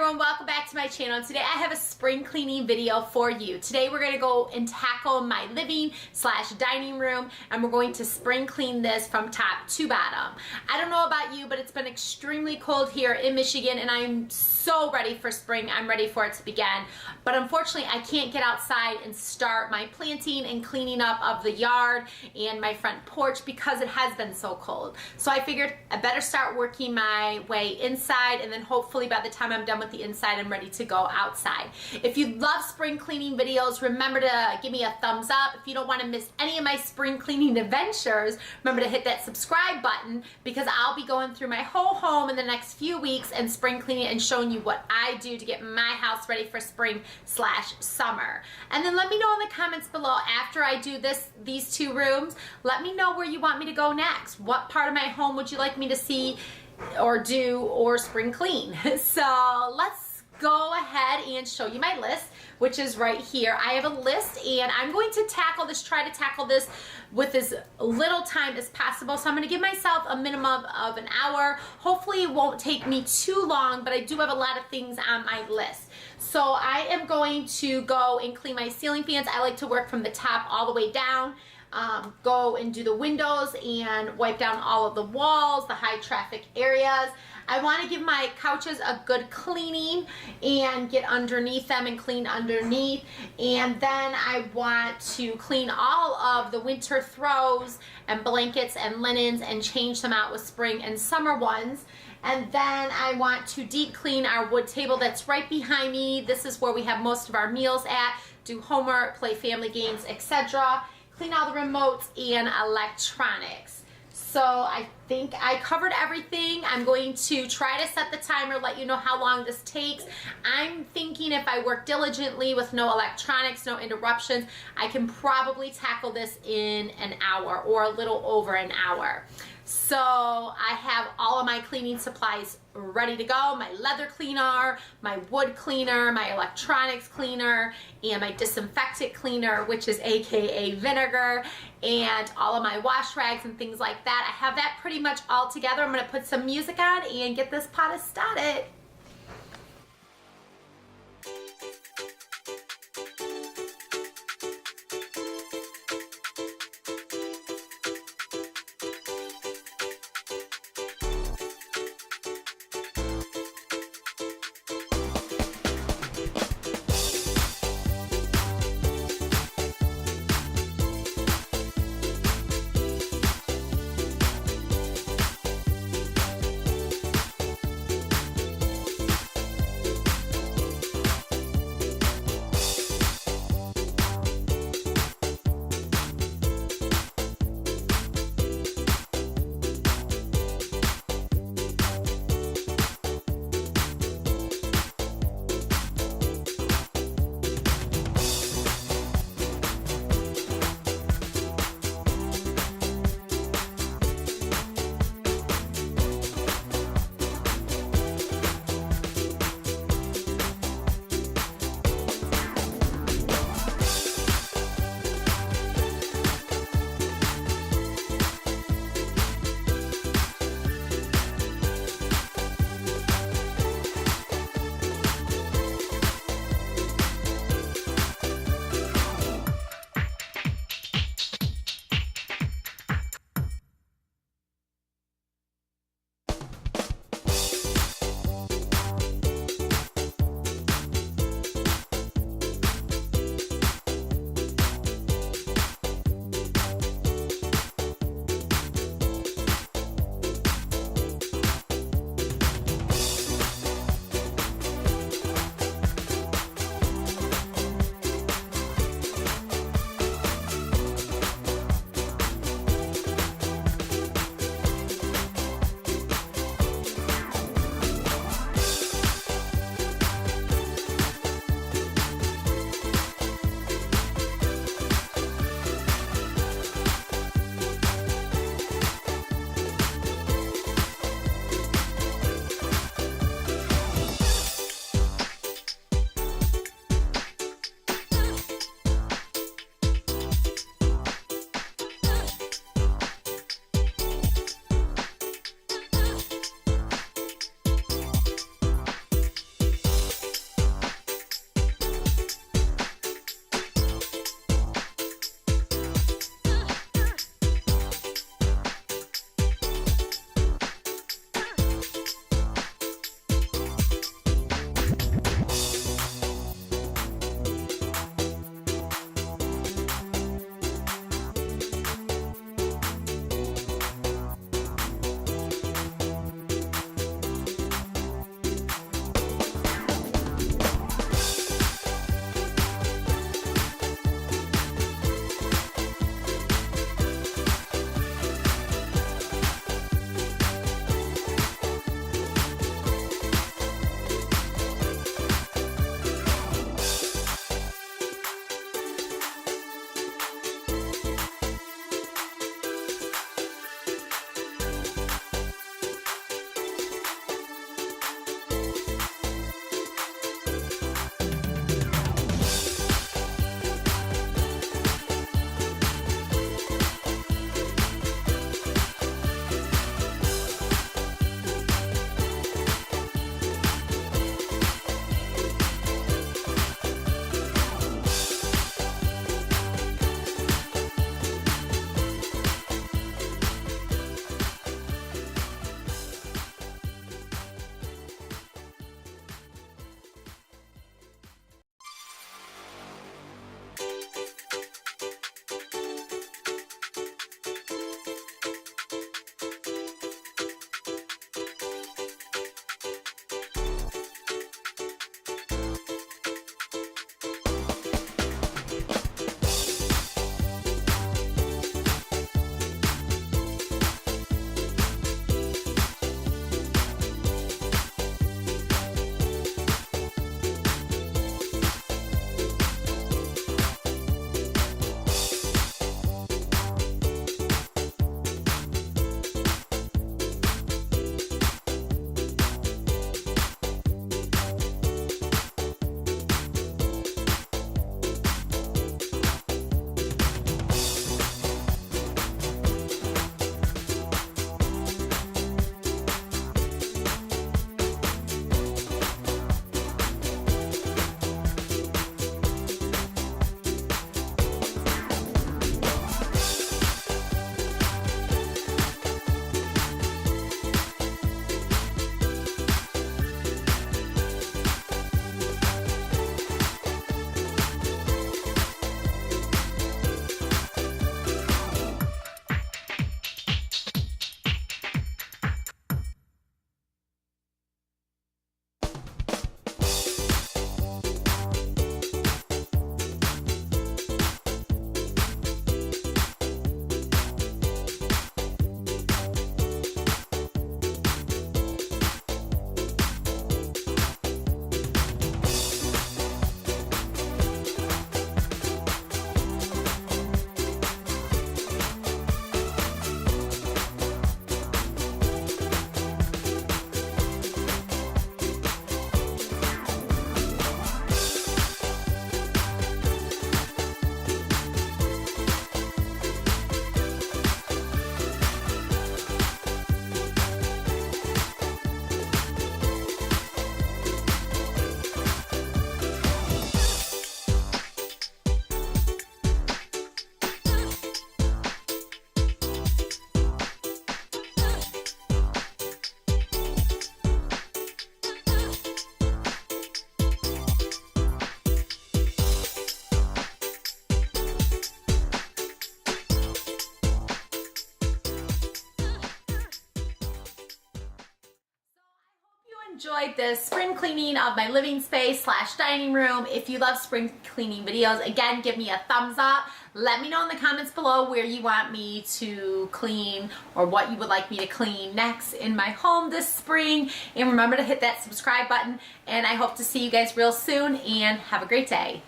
everyone, welcome back to my channel. Today I have a spring cleaning video for you. Today we're going to go and tackle my living / dining room, and we're going to spring clean this from top to bottom. I don't know about you, but it's been extremely cold here in Michigan and I'm so ready for spring. I'm ready for it to begin, but unfortunately I can't get outside and start my planting and cleaning up of the yard and my front porch because it has been so cold. So I figured I better start working my way inside, and then hopefully by the time I'm done with the inside, I'm ready to go outside. If you love spring cleaning videos, remember to give me a thumbs up. If you don't want to miss any of my spring cleaning adventures, remember to hit that subscribe button, because I'll be going through my whole home in the next few weeks and spring cleaning and showing you what I do to get my house ready for spring / summer. And then let me know in the comments below, after I do these two rooms, let me know where you want me to go next. What part of my home would you like me to see or do or spring clean? So let's go ahead and show you my list, which is right here. I have a list and I'm going to try to tackle this with as little time as possible. So I'm going to give myself a minimum of an hour. Hopefully it won't take me too long, but I do have a lot of things on my list. So I am going to go and clean my ceiling fans. I like to work from the top all the way down. Go and do the windows and wipe down all of the walls, the high traffic areas. I want to give my couches a good cleaning and get underneath them and clean underneath. And then I want to clean all of the winter throws and blankets and linens and change them out with spring and summer ones. And then I want to deep clean our wood table that's right behind me. This is where we have most of our meals at, do homework, play family games, etc. Clean all the remotes and electronics. So I think I covered everything. I'm going to try to set the timer, let you know how long this takes. I'm thinking if I work diligently with no electronics, no interruptions, I can probably tackle this in an hour or a little over an hour. So I have all of my cleaning supplies ready to go. My leather cleaner, my wood cleaner, my electronics cleaner, and my disinfectant cleaner, which is AKA vinegar, and all of my wash rags and things like that. I have that pretty much all together. I'm going to put some music on and get this pot started. enjoyed this spring cleaning of my living space / dining room. If you love spring cleaning videos, again, give me a thumbs up. Let me know in the comments below where you want me to clean or what you would like me to clean next in my home this spring. And remember to hit that subscribe button. And I hope to see you guys real soon, and have a great day.